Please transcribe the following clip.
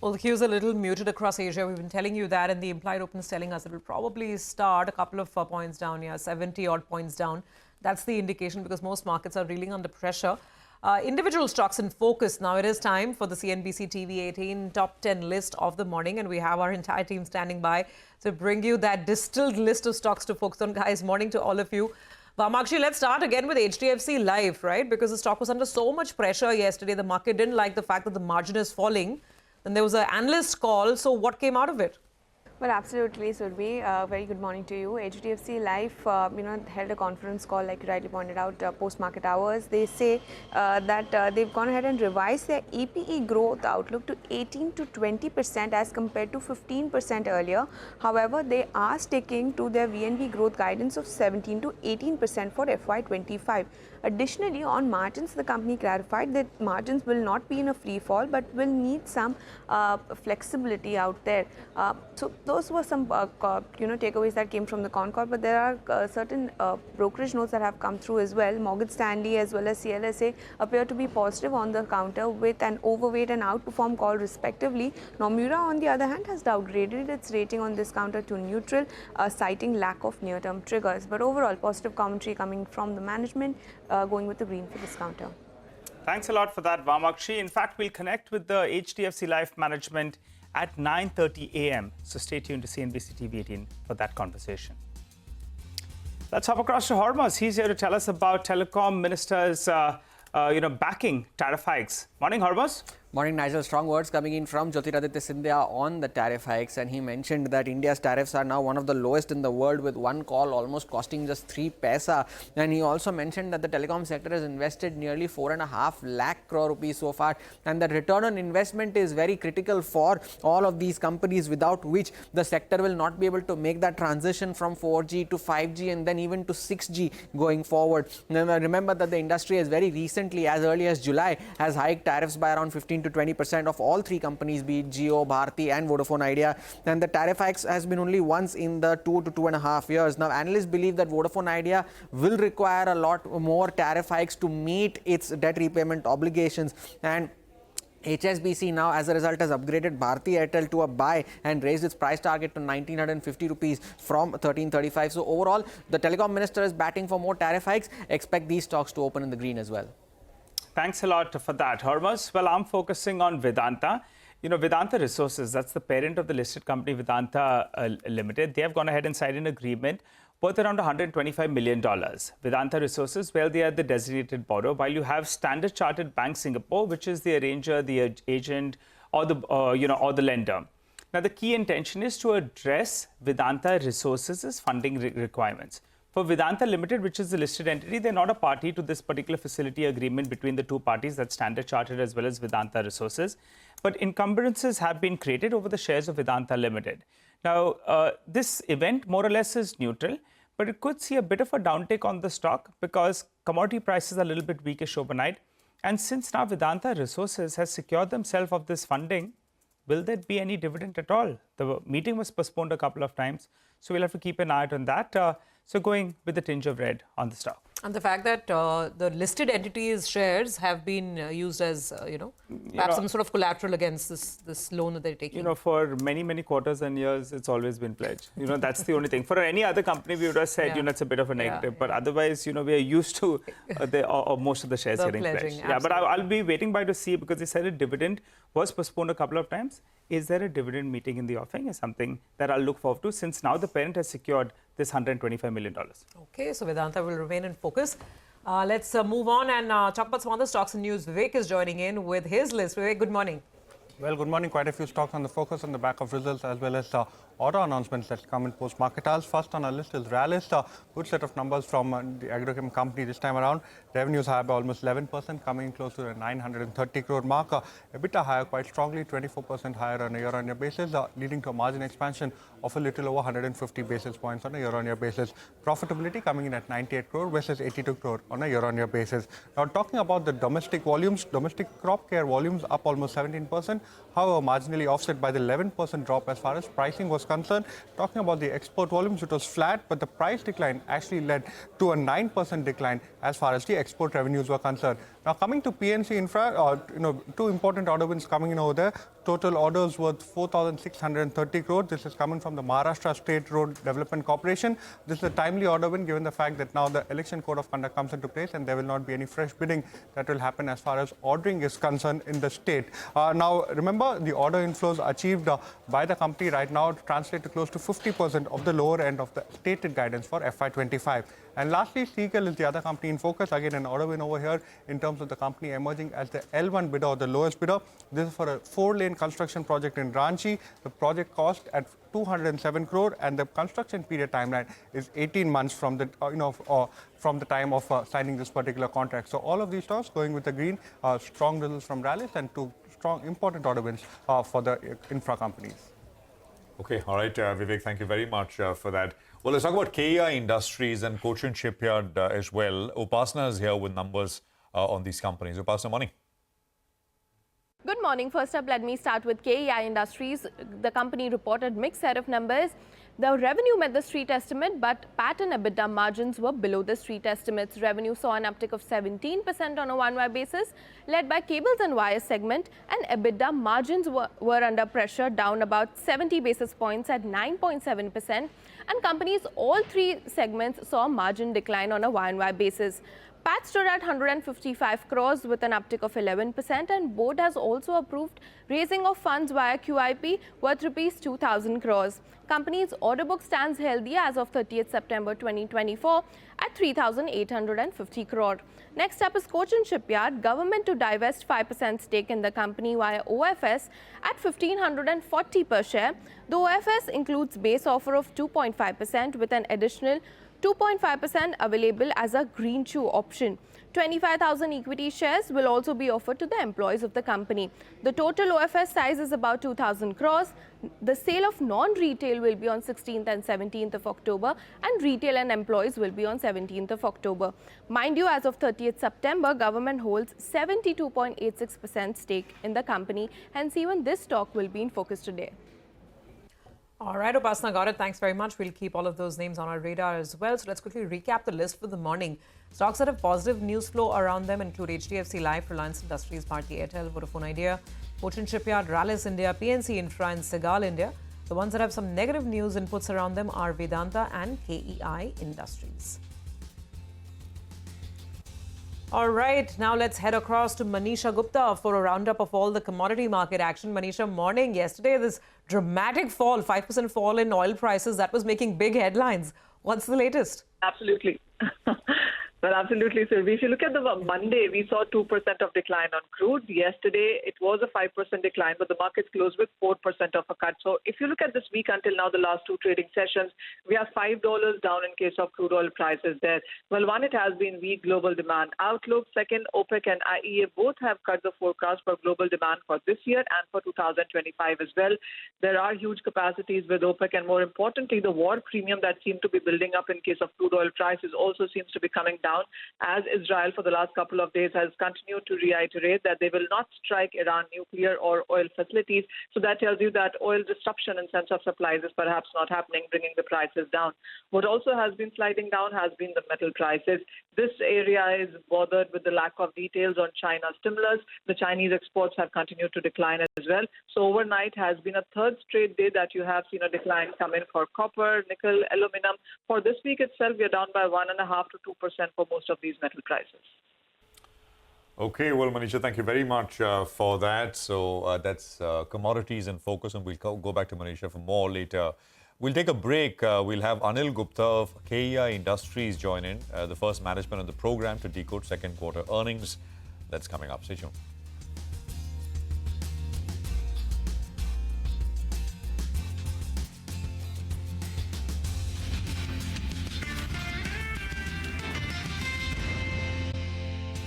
Well, the cues are a little muted across Asia. We've been telling you that, and the implied open is telling us it will probably start a couple of points down here, 70 odd points down. That's the indication because most markets are reeling under pressure. Individual stocks in focus. Now it is time for the CNBC-TV18 top 10 list of the morning, and we have our entire team standing by to bring you that distilled list of stocks to focus on. Guys, morning to all of you. Vamakshi, let's start again with HDFC Life, right? Because the stock was under so much pressure yesterday. The market didn't like the fact that the margin is falling. Then there was an analyst call. So what came out of it? Well, absolutely, Surbi. Very good morning to you. HDFC Life, held a conference call, like you rightly pointed out, post-market hours. They say that they've gone ahead and revised their EPE growth outlook to 18 to 20% as compared to 15% earlier. However, they are sticking to their VNB growth guidance of 17 to 18% for FY25. Additionally, on margins, the company clarified that margins will not be in a free fall, but will need some flexibility out there. So those were some takeaways that came from the con call, but there are certain brokerage notes that have come through as well. Morgan Stanley as well as CLSA appear to be positive on the counter with an overweight and outperform call respectively. Nomura, on the other hand, has downgraded its rating on this counter to neutral, citing lack of near-term triggers. But overall, positive commentary coming from the management, going with the green for this counter. Thanks a lot for that, Vamakshi. In fact, we'll connect with the HDFC Life management at 9:30 a.m. So stay tuned to CNBC TV18 for that conversation. Let's hop across to Hormuz. He's here to tell us about Telecom ministers, backing tariff hikes. Morning, Hormuz. Morning, Nigel. Strong words coming in from Jyotiraditya Scindia on the tariff hikes, and he mentioned that India's tariffs are now one of the lowest in the world, with one call almost costing just 3 paisa. And he also mentioned that the telecom sector has invested nearly 4.5 lakh crore rupees so far, and that return on investment is very critical for all of these companies, without which the sector will not be able to make that transition from 4G to 5G and then even to 6G going forward. Now, remember that the industry has very recently, as early as July, has hiked tariffs by around 15 to 20% of all three companies, be it Jio, Bharti and Vodafone Idea. And the tariff hikes has been only once in the 2 to 2.5 years. Now, analysts believe that Vodafone Idea will require a lot more tariff hikes to meet its debt repayment obligations. And HSBC now, as a result, has upgraded Bharti Airtel to a buy and raised its price target to 1,950 rupees from 1,335. So overall, the telecom minister is batting for more tariff hikes. Expect these stocks to open in the green as well. Thanks a lot for that, Hormuz. Well, I'm focusing on Vedanta. Vedanta Resources, that's the parent of the listed company Vidanta Limited. They have gone ahead and signed an agreement worth around $125 million. Vedanta Resources, well, they are the designated borrower, while you have Standard Chartered Bank Singapore, which is the arranger, the agent, or the lender. Now, the key intention is to address Vedanta Resources' funding requirements. For Vidanta Limited, which is the listed entity, they're not a party to this particular facility agreement between the two parties, that's Standard Chartered as well as Vedanta Resources. But encumbrances have been created over the shares of Vedanta Limited. Now, this event more or less is neutral, but it could see a bit of a downtick on the stock because commodity prices are a little bit weakish overnight. And since now Vedanta Resources has secured themselves of this funding, will there be any dividend at all? The meeting was postponed a couple of times, so we'll have to keep an eye out on that. So going with a tinge of red on the stock. And the fact that the listed entities' shares have been used as, perhaps some sort of collateral against this loan that they're taking. For many, many quarters and years, it's always been pledged. That's the only thing. For any other company, we would have said, it's a bit of a negative. But otherwise, we are used to most of the shares getting pledged. Yeah, but I'll be waiting by to see, because they said a dividend was postponed a couple of times. Is there a dividend meeting in the offing? Is something that I'll look forward to, since now the parent has secured this $125 million. Okay, so Vedanta will remain in focus. Let's move on and talk about some other stocks and news. Vivek is joining in with his list. Vivek, good morning. Well, good morning. Quite a few stocks on the focus on the back of results, as well as auto announcements that come in post-market hours. First on our list is Rallis. Good set of numbers from the agrochem company this time around. Revenues higher by almost 11%, coming close to the 930 crore mark. EBITDA higher quite strongly, 24% higher on a year-on-year basis, leading to a margin expansion of a little over 150 basis points on a year-on-year basis. Profitability coming in at 98 crore versus 82 crore on a year-on-year basis. Now, talking about the domestic volumes, domestic crop care volumes up almost 17%. However, marginally offset by the 11% drop as far as pricing was concerned. Talking about the export volumes, it was flat, but the price decline actually led to a 9% decline as far as the export revenues were concerned. Now, coming to PNC Infra, two important order wins coming in over there. Total orders worth 4,630 crore. This is coming from the Maharashtra State Road Development Corporation. This is a timely order win given the fact that now the election code of conduct comes into place and there will not be any fresh bidding that will happen as far as ordering is concerned in the state. Now, remember, the order inflows achieved by the company right now translate to close to 50% of the lower end of the stated guidance for FY25. And lastly, Ceigall is the other company in focus. Again, an order win over here in terms of the company emerging as the L1 bidder or the lowest bidder. This is for a 4-lane construction project in Ranchi. The project cost at 207 crore and the construction period timeline is 18 months from the from the time of signing this particular contract. So all of these stocks going with the green, strong results from Rallis and two strong important order wins for the infra companies. Okay, all right, Vivek, thank you very much for that. Well, let's talk about KEI Industries and Cochin Shipyard as well. Upasana is here with numbers on these companies. Upasana, morning. Good morning. First up, let me start with KEI Industries. The company reported mixed set of numbers. The revenue met the street estimate, but PAT and EBITDA margins were below the street estimates. Revenue saw an uptick of 17% on a one-year basis, led by cables and wires segment, and EBITDA margins were under pressure, down about 70 basis points at 9.7%. And companies, all three segments saw a margin decline on a year-on-year basis. PAT stood at 155 crores with an uptick of 11%, and board has also approved raising of funds via QIP worth rupees 2,000 crores. Company's order book stands healthy as of 30th September 2024 at 3,850 crore. Next up is Cochin Shipyard. Government to divest 5% stake in the company via OFS at 1,540 per share. The OFS includes base offer of 2.5% with an additional 2.5% available as a green shoe option. 25,000 equity shares will also be offered to the employees of the company. The total OFS size is about 2,000 crores. The sale of non-retail will be on 16th and 17th of October, and retail and employees will be on 17th of October. Mind you, as of 30th September, government holds 72.86% stake in the company, hence even this stock will be in focus today. All right, Upasana, got it. Thanks very much. We'll keep all of those names on our radar as well. So let's quickly recap the list for the morning. Stocks that have positive news flow around them include HDFC Life, Reliance Industries, Bharti, Airtel, Vodafone Idea, Cochin Shipyard, Rallis India, PNC Infra and Ceigall India. The ones that have some negative news inputs around them are Vedanta and KEI Industries. All right, now let's head across to Manisha Gupta for a roundup of all the commodity market action. Manisha, morning. Yesterday, this dramatic fall, 5% fall in oil prices, that was making big headlines. What's the latest? Absolutely. Well, absolutely, Sylvie. If you look at the Monday, we saw 2% of decline on crude. Yesterday, it was a 5% decline, but the markets closed with 4% of a cut. So if you look at this week until now, the last two trading sessions, we have $5 down in case of crude oil prices there. Well, one, it has been weak global demand outlook. Second, OPEC and IEA both have cut the forecast for global demand for this year and for 2025 as well. There are huge capacities with OPEC, and more importantly, the war premium that seemed to be building up in case of crude oil prices also seems to be coming down, as Israel for the last couple of days has continued to reiterate that they will not strike Iran nuclear or oil facilities. So that tells you that oil disruption in sense of supplies is perhaps not happening, bringing the prices down. What also has been sliding down has been the metal prices. This area is bothered with the lack of details on China's stimulus. The Chinese exports have continued to decline as well. So overnight has been a third straight day that you have seen a decline come in for copper, nickel, aluminum. For this week itself, we are down by 1.5% to 2% for most of these metal prices. Okay, well, Manisha, thank you very much for that. So that's commodities in focus, and we'll go back to Manisha for more later. We'll take a break. We'll have Anil Gupta of KEI Industries join in, the first management on the program to decode second quarter earnings. That's coming up. Stay tuned.